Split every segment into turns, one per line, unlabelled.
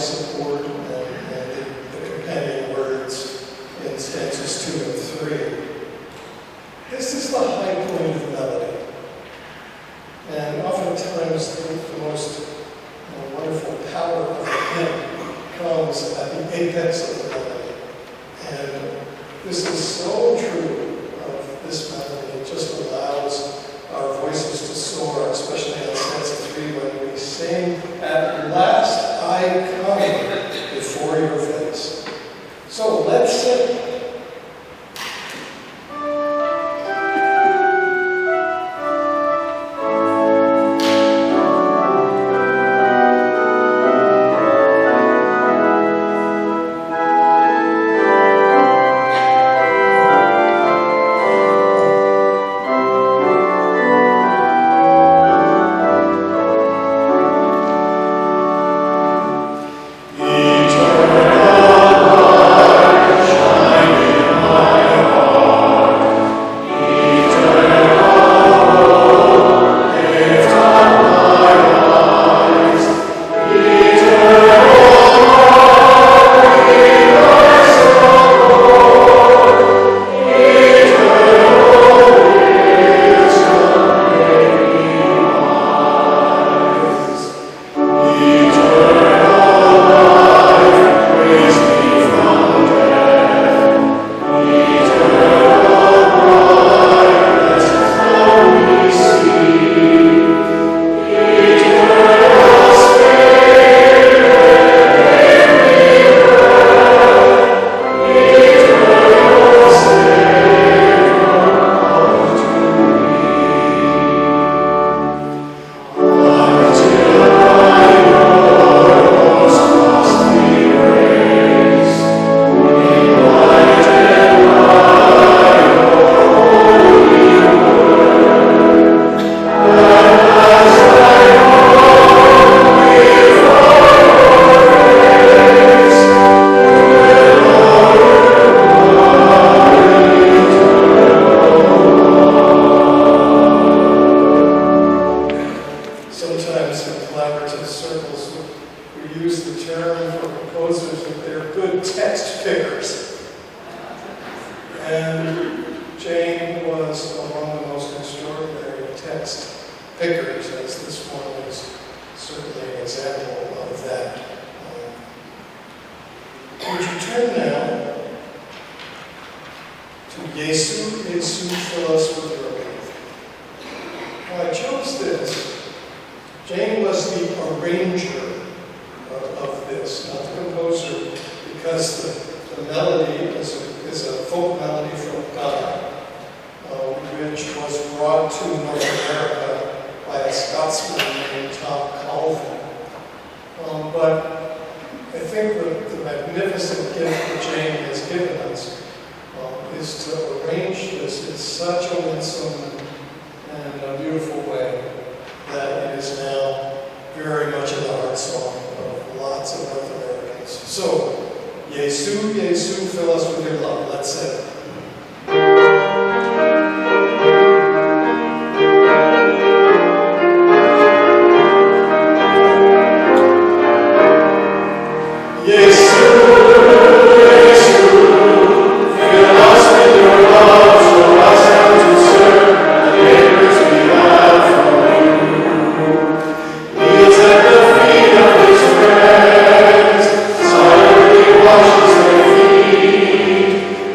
support and the companion words in stanzas 2 and 3. This is the high point of melody. And oftentimes the most wonderful power of the hymn comes at the apex of the melody. And this is so true of this melody. It just allows our voices to soar, especially on stanza 3 when we sing, "At last I come before your face." So let's sing.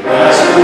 As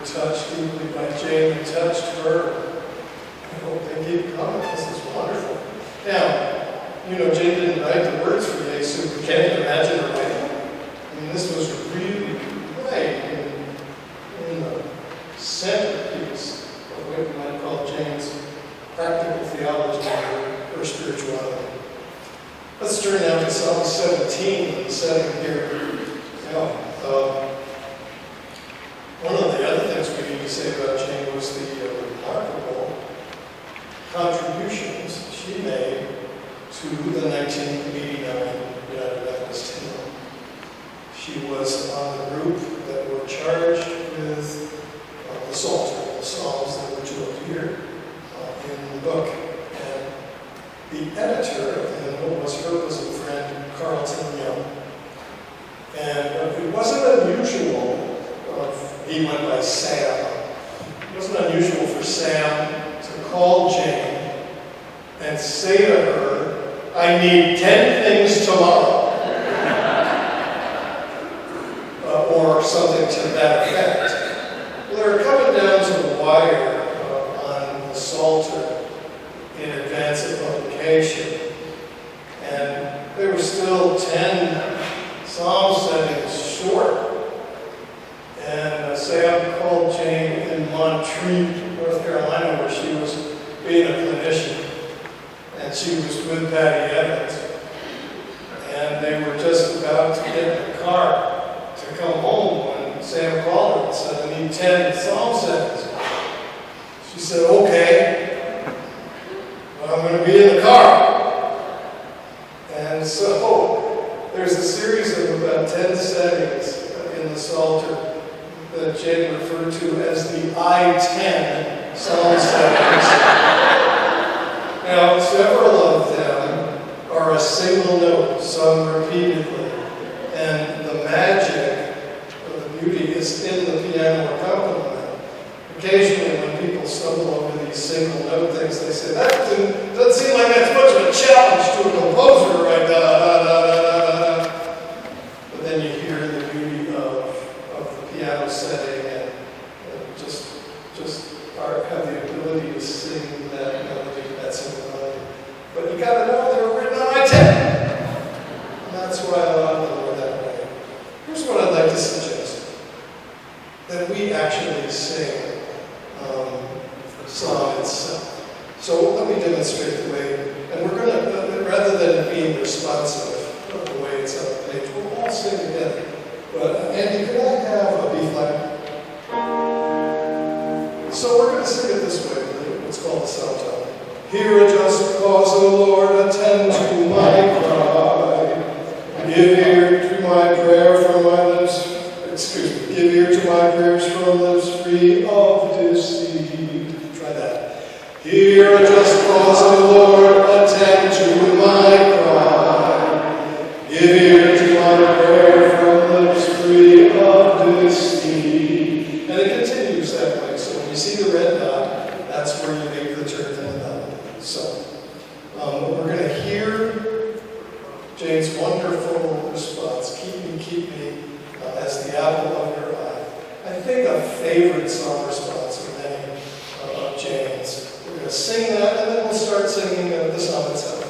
touched deeply by Jane and touched her. I hope they keep coming. This is wonderful. Now, you know, Jane didn't write the words for Jesus, but can you imagine her writing? I mean, this was really right in the centerpiece of what you might call Jane's practical theology or spirituality. Let's turn now to Psalm 17 in the setting here. Now, one of the other things we need to say about Jane was the remarkable contributions she made to the 1989 United Methodist hymn. She was on the group that were charged with the Psalter, the Psalms that were to appear in the book. And the editor of the hymn was her bosom friend, Carlton Young. And it wasn't unusual, he went by Sam. It wasn't unusual for Sam to call Jane and say to her, I need 10 things tomorrow. Or something to that effect. Well, they were coming down to the wire on the Psalter in advance of publication. And there were still 10 psalm settings short. And Sam called Jane in Montreat, North Carolina, where she was being a clinician. And she was with Patty Evans. And they were just about to get in the car to come home when Sam called her and said, I need 10 psalm settings. She said, okay, but I'm going to be in the car. And so there's a series of about 10 settings in the Psalter that Jane referred to as the I-10 psalm settings. Now, several of them are a single note sung repeatedly, and the magic or the beauty is in the piano accompaniment. Occasionally, when people stumble over these single note things, they say, that doesn't seem like that's much of a challenge to a composer, right? Da, da, da, da, da, da. But then you hear the beauty of the piano setting and just have the ability to sing that melody, that single melody. But you got to know they were written on I-10. And that's why a lot of them were that way. Here's what I'd like to suggest. That we actually sing psalm itself. So let me demonstrate the way, and we're going to, rather than being responsive of the way it's on the page, we'll all sing together. But Andy, could I have a B flat? So we're going to sing it this way, what's called the psalm tone. Hear a just cause, O Lord, attend to my cry. Give ear to my prayer from my lips. Give ear to my prayers from lips free of deceit. Try that. Hear a just cause, O Lord, attend to my cry. Give ear to my prayer from lips free of deceit. And it continues that way. So when you see the red dot, that's where you make the turn to the melody. So we're going to hear Jane's wonderful response, keep me as the apple of your eye. I think a favorite song response of many of Jane's. We're going to sing that, and then we'll start singing the song itself.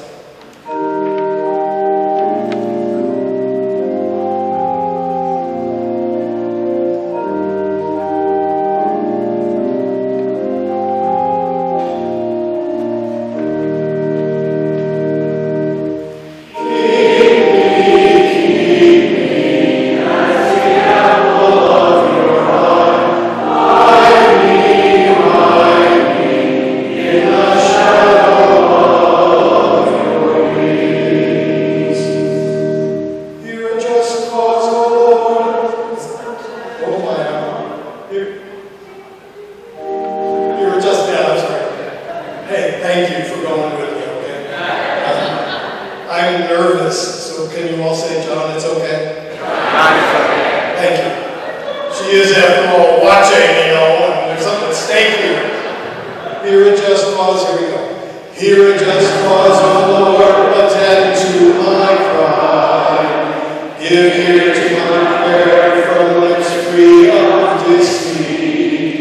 Give ear to my prayer from lips free of deceit.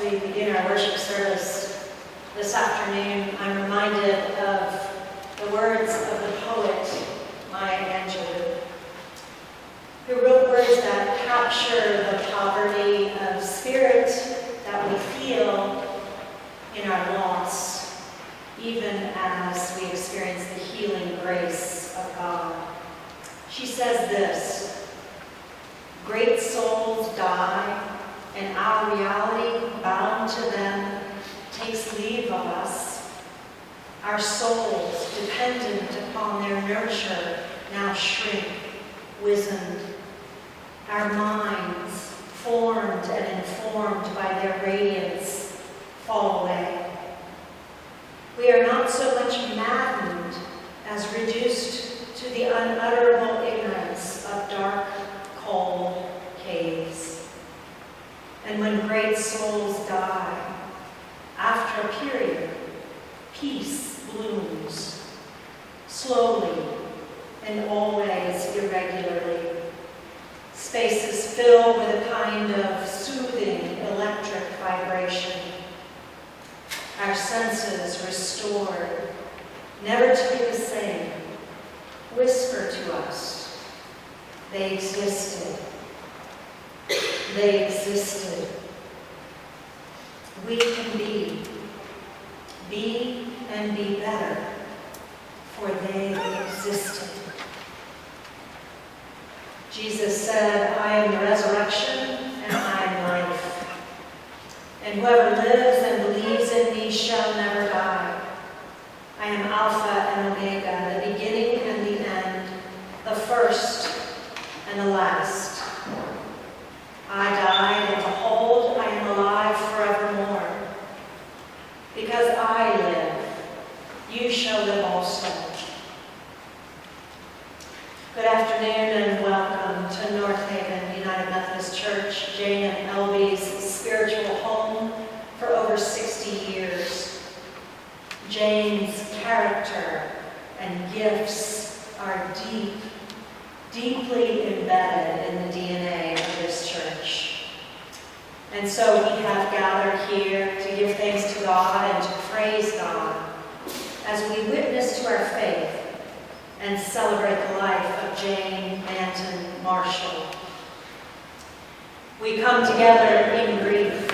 we begin our worship service this afternoon, I'm reminded of the words of the poet Maya Angelou, who wrote words that capture the poverty of spirit that we feel in our loss, even as we experience the healing grace of God. She says this: great souls die, and our reality, bound to them, takes leave of us. Our souls, dependent upon their nurture, now shrink, wizened. Our minds, formed and informed by their radiance, fall away. We are not so much maddened as reduced to the unutterable ignorance of dark, cold caves. And when great souls die, after a period, peace blooms, slowly and always irregularly. Spaces fill with a kind of soothing electric vibration. Our senses restored, never to be the same, whisper to us, they existed. They existed. We can be and be better, for they existed. Jesus said, I am the resurrection and I am life. And whoever lives and believes in me shall never die. I am Alpha and Omega, the beginning and the end, the first and the last. I died, and behold, I am alive forevermore. Because I live, you shall live also. Good afternoon and welcome to Northaven United Methodist Church, Jane and Elby's spiritual home for over 60 years. Jane's character and gifts are deeply embedded in the DNA of this church. And so we have gathered here to give thanks to God and to praise God as we witness to our faith and celebrate the life of Jane Manton Marshall. We come together in grief,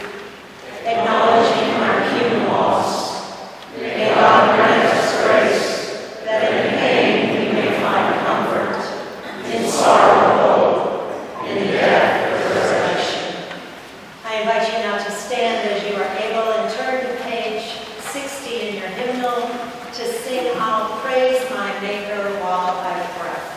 acknowledging our human loss. May God grant us grace that in pain we may find comfort, in sorrow hope, in death resurrection. I invite you now to stand as you are able and turn to page 60 in your hymnal to sing I'll Praise My Maker While I Have Breath.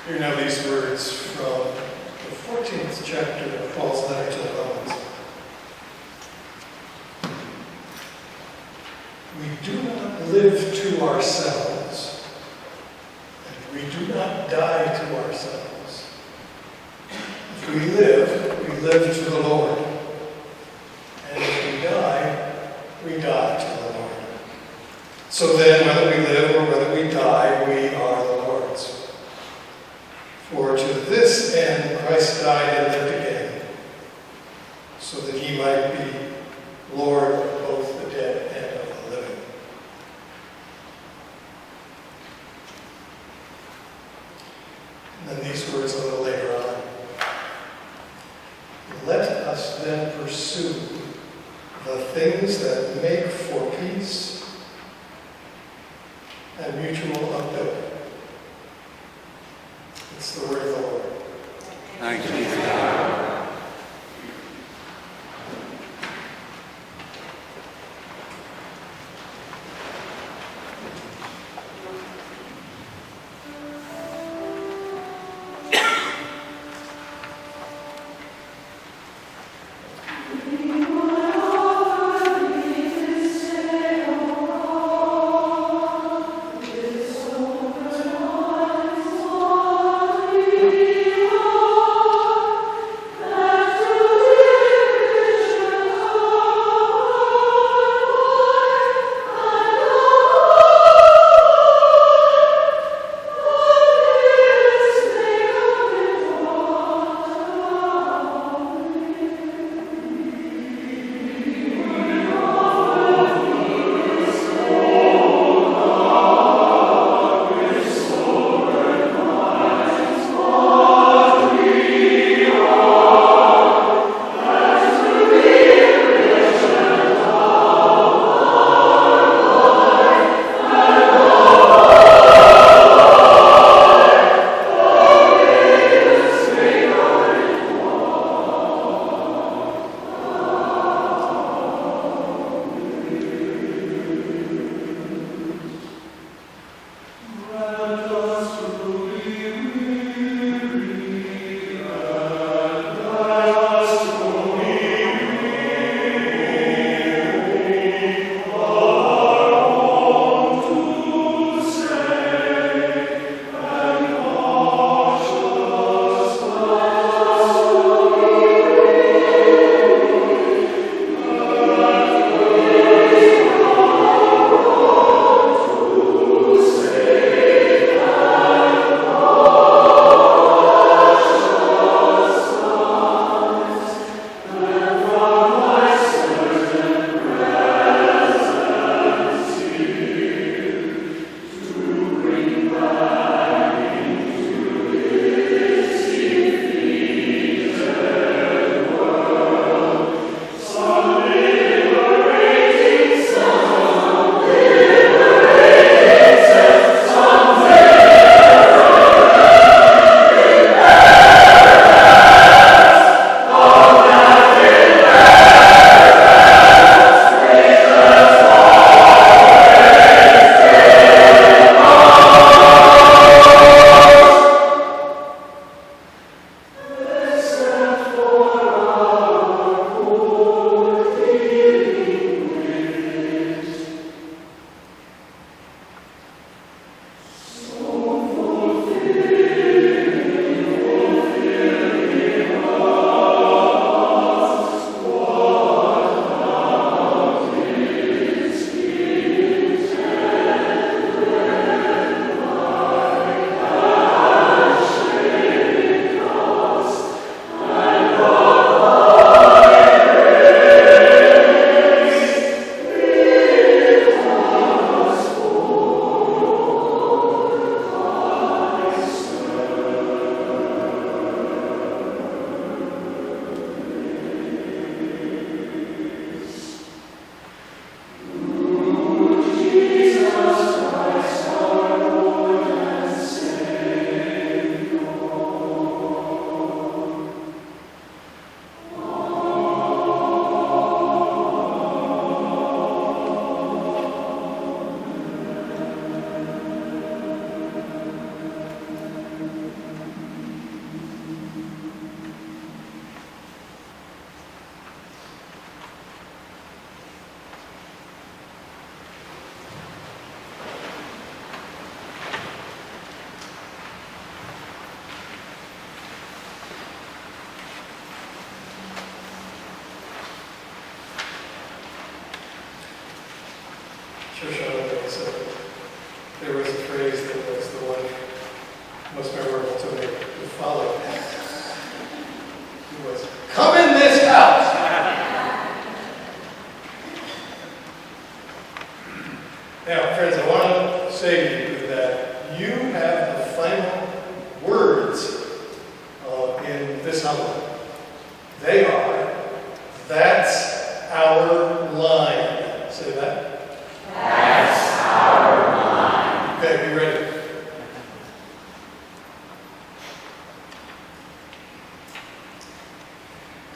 Hear now these words from the 14th chapter of Paul's letter to the Romans. We do not live to ourselves, and we do not die to ourselves. If we live to the Lord. And if we die to the Lord. So then, whether we live or whether we die, we are the Lord's. For to this end Christ died and lived again, so that he might be Lord of both the dead and of the living. And then these words a little later on. Let us then pursue the things that make for peace and mutual upbuilding. It's the word of the Lord.
Thanks be to God.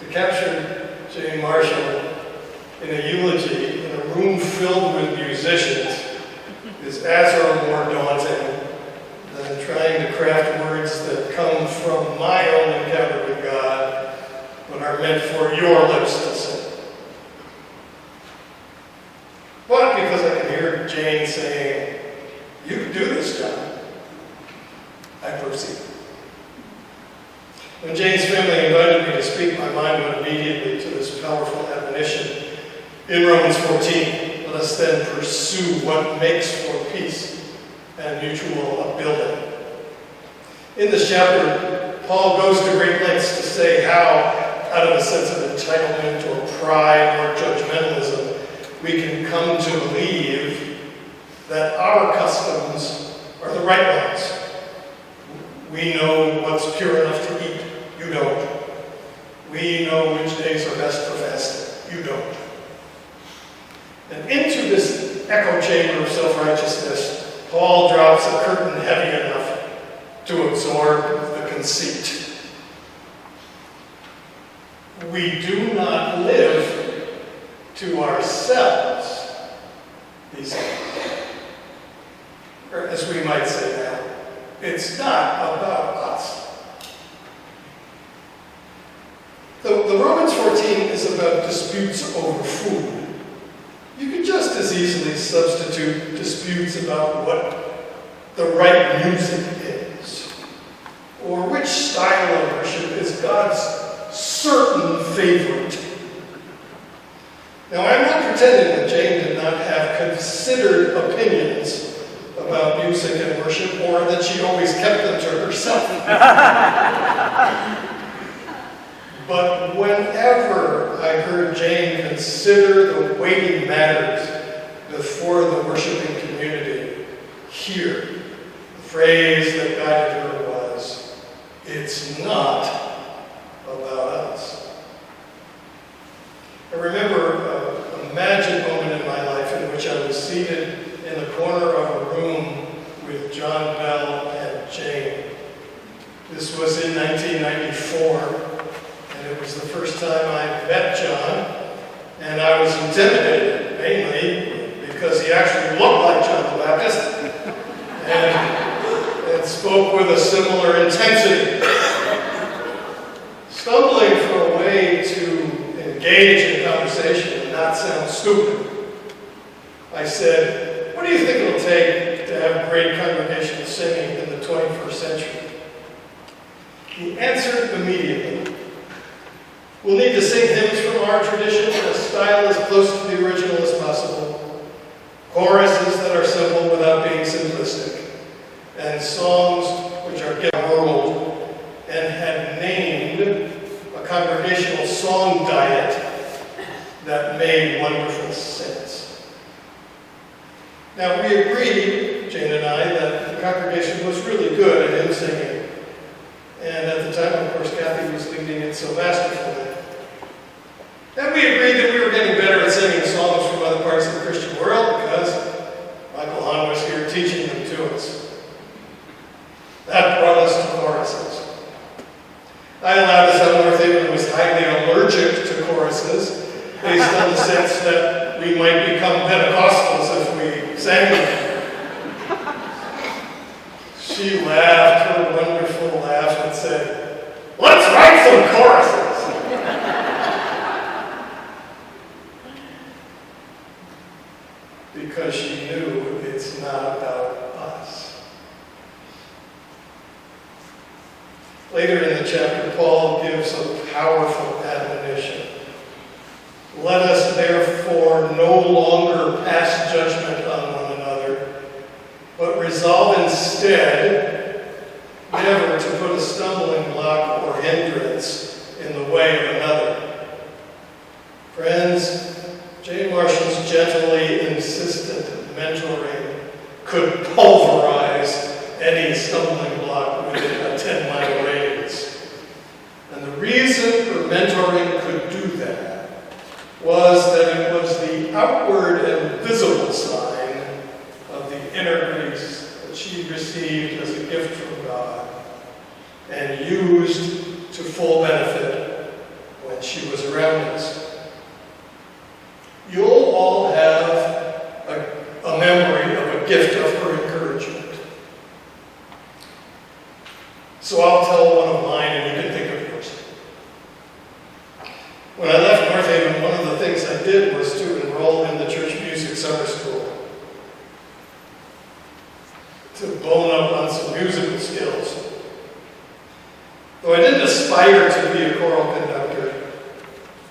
To capture Jane Marshall in a eulogy in a room filled with musicians is as or more daunting than trying to craft words that come from my own encounter with God but are meant for your lips to sing. But because I can hear Jane saying, "You can do this, John," I proceed. When Jane's family invited me to speak, my mind went immediately to this powerful admonition in Romans 14. Let us then pursue what makes for peace and mutual upbuilding. In this chapter, Paul goes to great lengths to say how, out of a sense of entitlement or pride or judgmentalism, we can come to believe that our customs are the right ones. We know what's pure enough to eat. You don't. We know which days are best for fasting. You don't. And into this echo chamber of self-righteousness, Paul drops a curtain heavy enough to absorb the conceit. We do not live to ourselves, he says. Or as we might say now, it's not about us. The Romans 14 is about disputes over food. You could just as easily substitute disputes about what the right music is, or which style of worship is God's certain favorite. Now, I'm not pretending that Jane did not have considered opinions about music and worship, or that she always kept them to herself. But whenever I heard Jane consider the weighty matters before the worshiping community, here, the phrase that guided her was, "It's not about us." I remember a magic moment in my life in which I was seated in the corner of a room with John Bell and Jane. This was in 1994. And it was the first time I met John, and I was intimidated, mainly because he actually looked like John the Baptist and spoke with a similar intensity. Stumbling for a way to engage in conversation and not sound stupid, I said, "What do you think it'll take to have great congregational singing in the 21st century?" He answered immediately, "We'll need to sing hymns from our tradition in a style as close to the original as possible, choruses that are simple without being simplistic, and songs which are world," and had named a congregational song diet that made wonderful sense. Now, we agreed, Jane and I, that the congregation was really good at hymn singing. And at the time, of course, Kathy was leading it so masterfully. And we agreed that we were getting better at singing songs from other parts of the Christian world because Michael Hahn was here teaching them to us. That brought us to choruses. I allowed us out Northaven who was highly allergic to choruses, based on the sense that we might become Pentecostals if we sang them. She laughed her wonderful laugh and said, "Let's write some choruses." Because she knew it's not about us. Later in the chapter, Paul gives a powerful admonition. "Let us therefore no longer pass judgment on one another, but resolve instead never to put a stumbling block or hindrance in the way of another." Friends, Jane Marshall's gently insistent mentoring could pulverize any stumbling block within a 10-mile radius. And the reason her mentoring could do that was that it was the outward and visible sign of the inner grace that she received as a gift from God and used to full benefit when when she was around us. You'll all have a memory of a gift of her encouragement. So I'll tell one of mine and you can think of yours. When I left Northaven, one of the things I did was to enroll in the church music summer school, to bone up on some musical skills. Though I didn't aspire to be a choral conductor,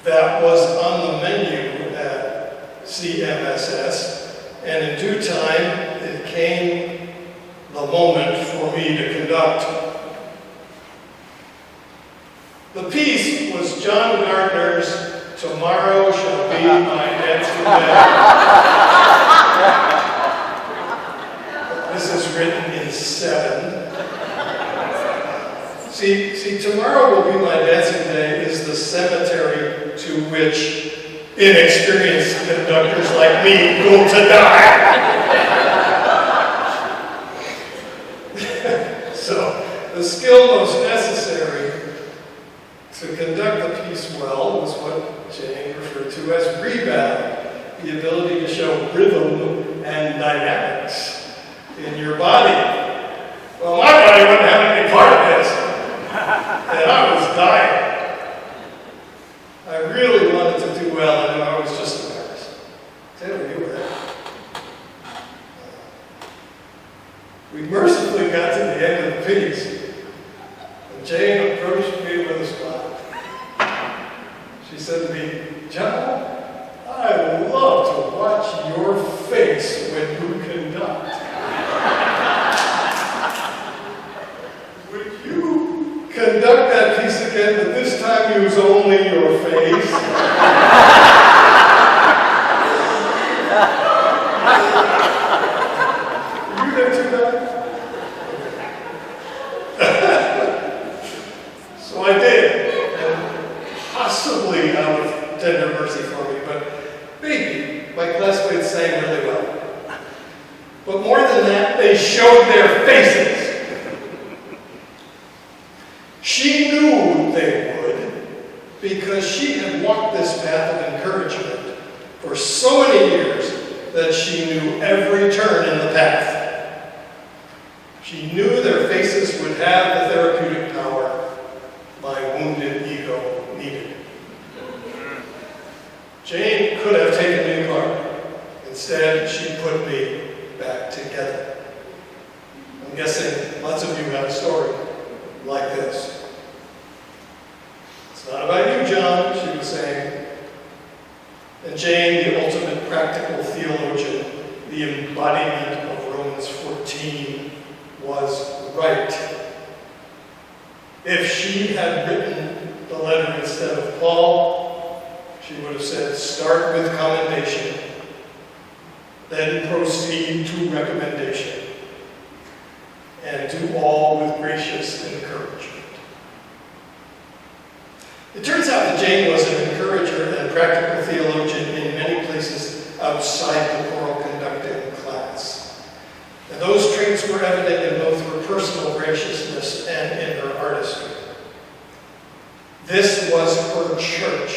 that was on the menu at CMSS, and in due time it came the moment for me to conduct. The piece was John Gardner's "Tomorrow Shall Be My Dancing Day." This is written in 7. See, tomorrow will be my dancing day is the cemetery to which inexperienced conductors like me go to die. So, the skill most necessary to conduct the piece well was what Jane referred to as rebound, the ability to show rhythm and dynamics in your body. Well, my body wouldn't have any part of this, and I was dying. I really wanted to do well, and I was just embarrassed. Taylor, you were there. We mercifully got to the end of the piece, and Jane approached me with a smile. She said to me, "John, I love to watch your face when you conduct. Would you conduct that piece again, but this time use only your face?" Were you there too, Doug? So I did, and possibly out of tender mercy for me, but maybe my classmates sang really well. But more than that, they showed their faces. She knew they would, because she had walked this path of encouragement for so many years that she knew every turn in the path. She knew their faces would have the therapeutic power my wounded ego needed. Jane could have taken me apart. Instead, she put me back together. I'm guessing lots of you have a story like this. It's not about you, John, she was saying. And Jane, the ultimate practical theologian, the embodiment of Romans 14, was right. If she had written the letter instead of Paul, she would have said, start with commendation, then proceed to recommendation, and do all with gracious encouragement. It turns out that Jane was an encourager and practical theologian in many places outside the choral conducting class. And those traits were evident in both her personal graciousness and in her artistry. This was her church,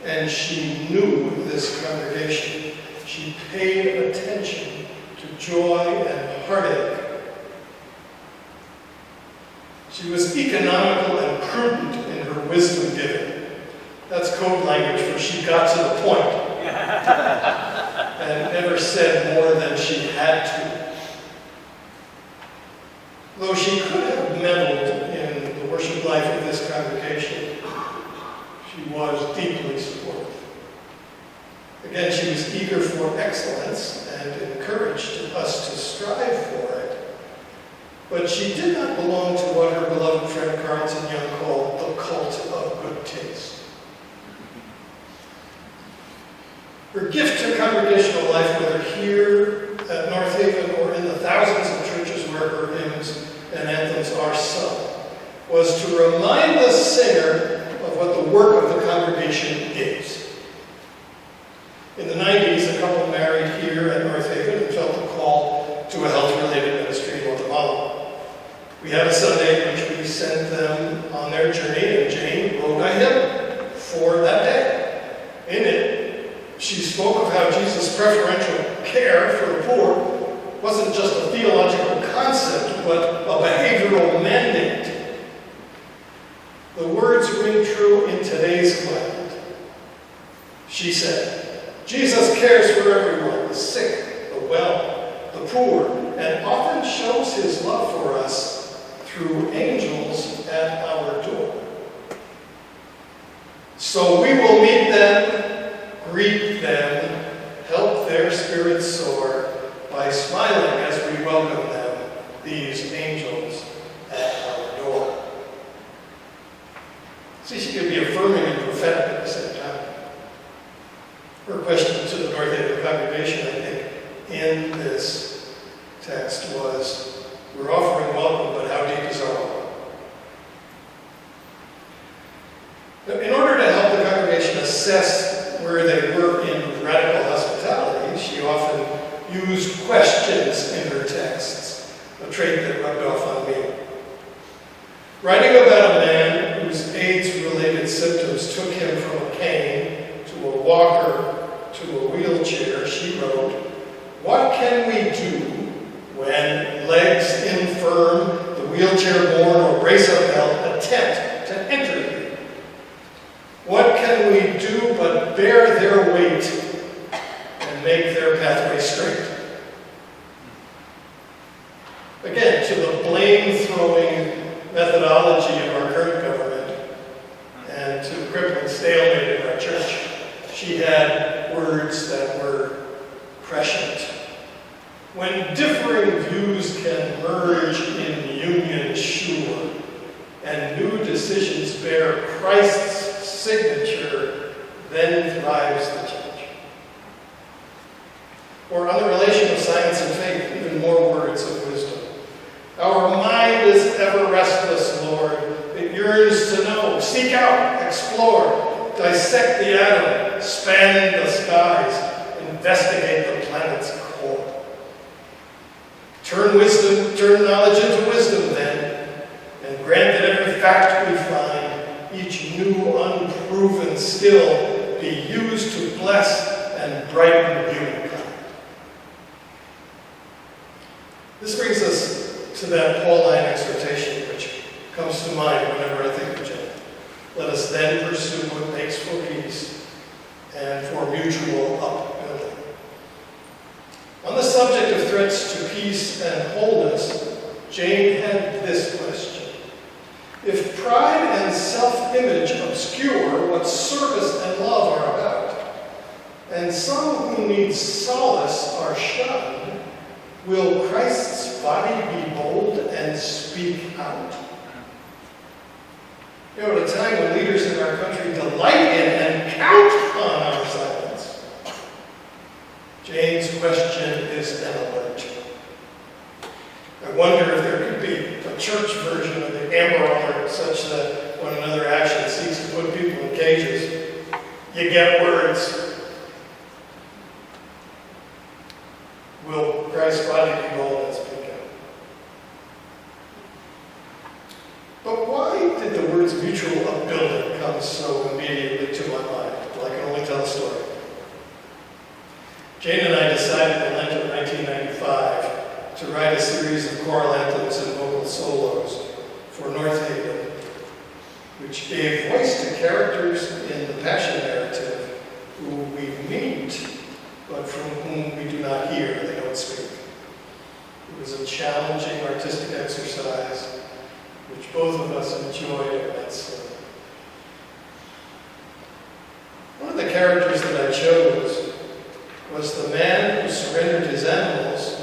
and she knew this congregation. She paid attention to joy and heartache. She was economical and prudent in her wisdom giving. That's code language for she got to the point and never said more than she had to. Though she could have meddled in the worship life of this congregation, she was deeply supportive. Again, she was eager for excellence and encouraged us to strive for it. But she did not belong to what her beloved friend Carlton Young called the cult of good taste. Her gift to congregational life, whether here at Northaven or in the thousands of churches where her hymns and anthems are sung, was to remind the singer of what the work of the congregation is. In the 90s, a couple married here at Northaven and felt the call to a health-related ministry in Guatemala. We had a Sunday in which we sent them on their journey, and Jane wrote a hymn for that day. In it, she spoke of how Jesus' preferential care for the poor wasn't just a theological concept, but a behavioral mandate. The words ring true in today's climate. She said, Jesus cares for everyone, the sick, the well, the poor, and often shows his love for us through angels at our door. So we will meet them, greet them, help their spirits soar by smiling as we welcome them, these angels at our door. See, she could be affirming and prophetic at the same time. Her question to the Northaven congregation, I think, in this text was, we're offering welcome, but how deep is our welcome? In order to help the congregation assess where they were in radical hospitality, she often used questions in her texts, a trait that rubbed off on me. Writing about a man whose AIDS-related symptoms took him from a cane to a walker to a wheelchair, she wrote, "What can we do when legs infirm, the wheelchair-borne or brace-up attempt to enter you? What can we do but bear their weight and make their pathway straight?" Again, to the blame-throwing methodology of our current government and to the crippling stalemate in our church, she had words that were prescient. When differing views can merge in union sure, and new decisions bear Christ's signature, then thrives the church. Or on the relation of science and faith, even more words of wisdom. Our mind is ever restless, Lord. It yearns to know. Seek out, explore, dissect the atom, span the skies, investigate the planet's core. Turn knowledge into wisdom then, and grant that every fact we find, each new unproven skill, be used to bless and brighten humankind. This brings us to that Pauline exhortation which comes to mind whenever I think of Jen. Let us then pursue what makes for peace and for mutual upbuilding. On the subject of threats to peace and wholeness, Jane had this question. If pride and self-image obscure what service and love are about, and some who need solace are shunned, will Christ's body be bold and speak out? You know, at a time when leaders in our country delight in and count on our silence, Jane's question is an alert. I wonder if there could be a church version of the Amber Alert such that when another action seeks to put people in cages, you get words. Will Christ's body be bold and speak out? But why did the words mutual upbuilding come so immediately to my mind? Well, I can only tell a story. Jane and I decided in Lent of 1995 to write a series of choral anthems and vocal solos for Northaven, which gave voice to characters in the Passion narrative who we meet, but from whom we do not hear, they don't speak. It was a challenging artistic exercise, which both of us enjoyed immensely. One of the characters that I chose was the man who surrendered his animals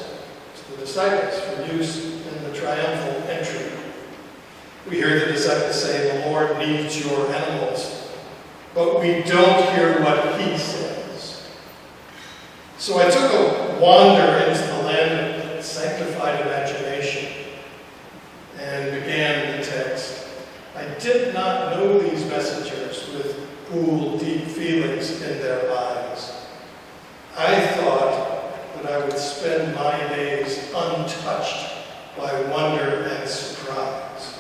to the disciples for use in the triumphal entry. We hear the disciples say, "The Lord needs your animals," but we don't hear what he says. So I took a wander into the land of sanctified imagination and began the text. I did not know these messengers with cool, deep feelings in their lives. I thought that I would spend my days untouched by wonder and surprise.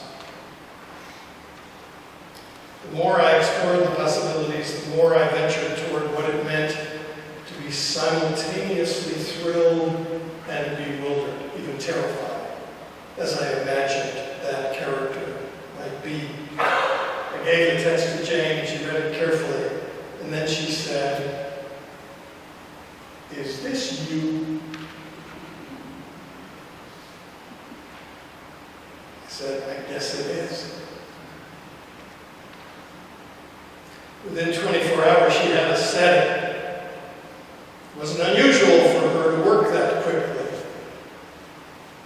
The more I explored the possibilities, the more I ventured toward what it meant to be simultaneously thrilled and bewildered, even terrified, as I imagined that character might be. I gave the text to Jane, she read it carefully, and then she said, "Is this you?" I said, "I guess it is." Within 24 hours, she had us set it. It wasn't unusual for her to work that quickly.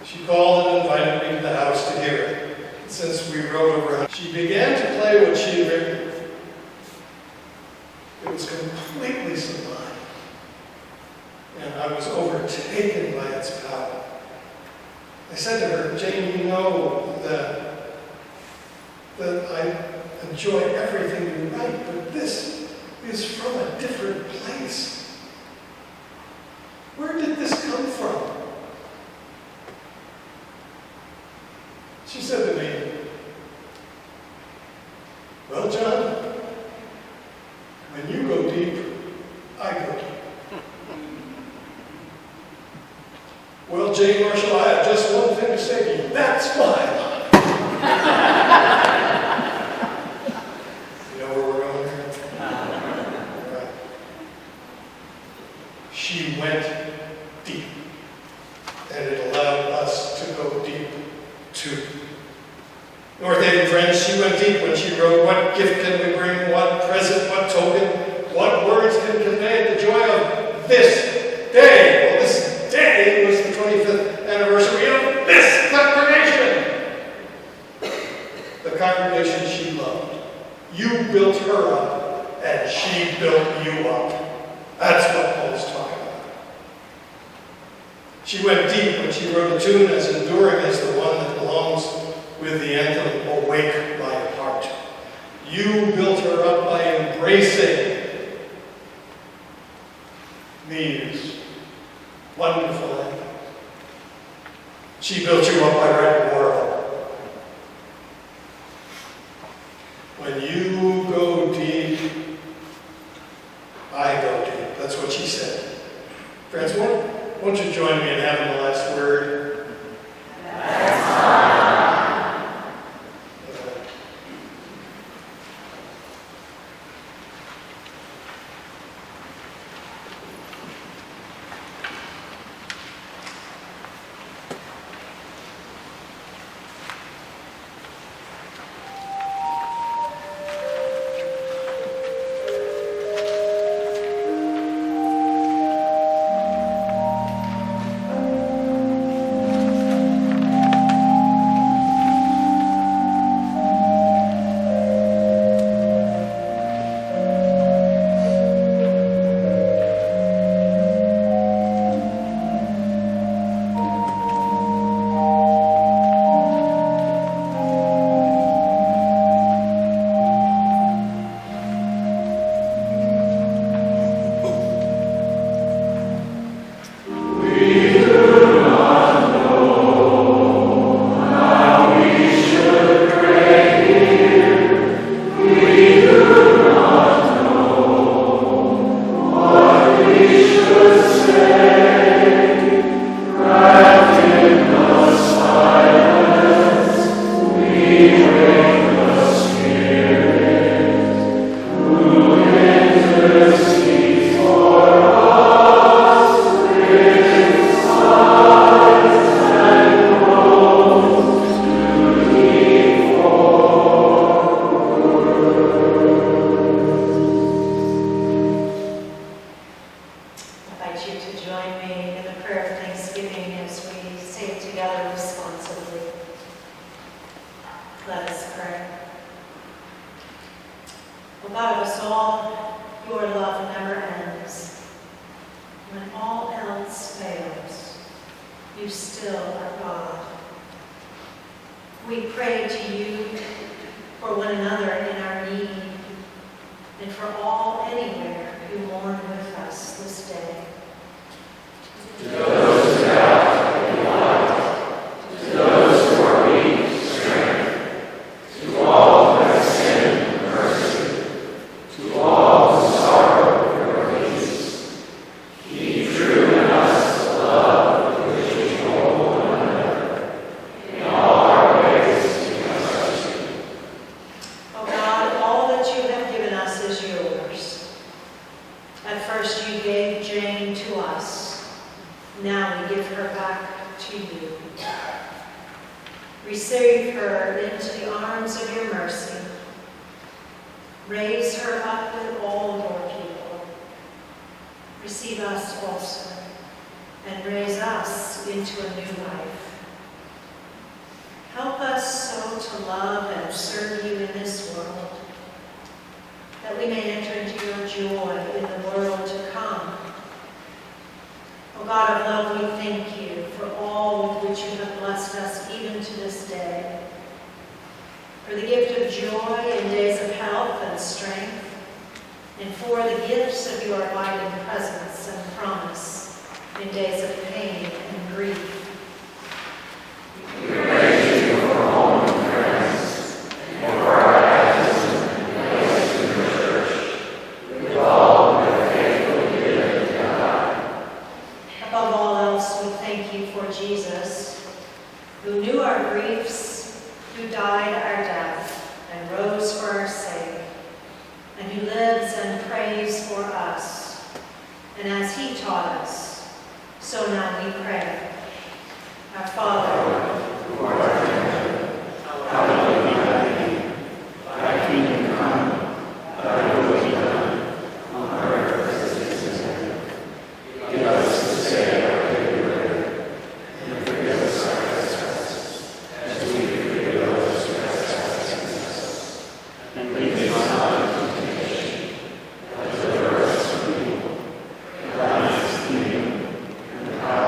She called and invited me to the house to hear it. And since we wrote over, she began to play what she had written. It was completely sublime. And I was overtaken by its power. I said to her, "Jane, you know that I enjoy everything you write, but this is from a different place. Where did this come from?" She said to me, "Well, John, when you go deep, I go deep." "Well, Jane Marshall, I have just one thing to say to you. That's my line." You know where we're going here? Right. She went deep, and it allowed us to go deep too. Northaven friends, she went deep when she wrote, "What gift can we bring? What present? What token? What words can convey the joy of this day?" Well, this day was the 25th anniversary of this congregation. The congregation she loved. You built her up, and she built you up. That's what Paul's talking about. She went deep when she wrote a tune as enduring as the one that belongs with the anthem, "Awake My Heart." You built her up by embracing these wonderful anthems. She built you up by writing more of them. When you go deep, I go deep. That's what she said. Friends, won't you join me in having the last word?
To all who have sinned, mercy.
receive her into the arms of your mercy. Raise her up with all your people. Receive us also, and raise us into a new life. Help us so to love and serve you in this world, that we may enter into your joy in the world to come. O God of love, we thank you for all with which you have blessed us even to this day, for the gift of joy in days of health and strength, and for the gifts of your abiding presence and promise in days of pain and grief.
We praise you for home and friends, and for our baptism and place in your church, with all who are faithfully given to God.
Above all else, we thank you for Jesus, who knew our griefs, who died our death, and rose for our sake, and who lives and prays for us. And as he taught us, so now we pray. Our Father,
Who art in heaven, hallowed be thy name. Thy kingdom come, thy will be done, on earth as it is in heaven. Give us this day our daily bread, and forgive us our trespasses, as we forgive those who trespass against us. And lead us not into temptation, but deliver us from evil. For thine is the kingdom, and the power,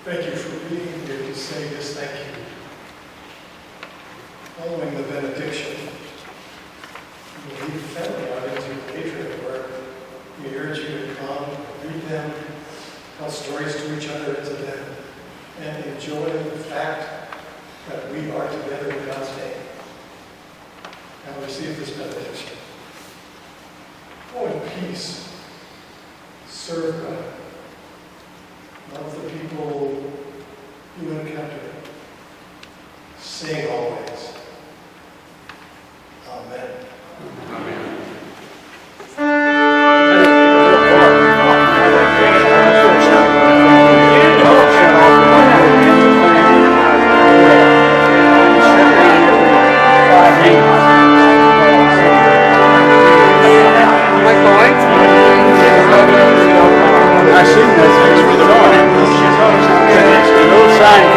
Thank you for being here to say this thank you. Following the benediction, we will lead the family out into the atrium where we urge you to come, read them, tell stories to each other and to them, and enjoy the fact that we are together in God's name. Now receive this benediction. Go in peace. Serve God. Love the people you encounter. Sing always. Amen.
Amen. I assume that's for the dog. Sign.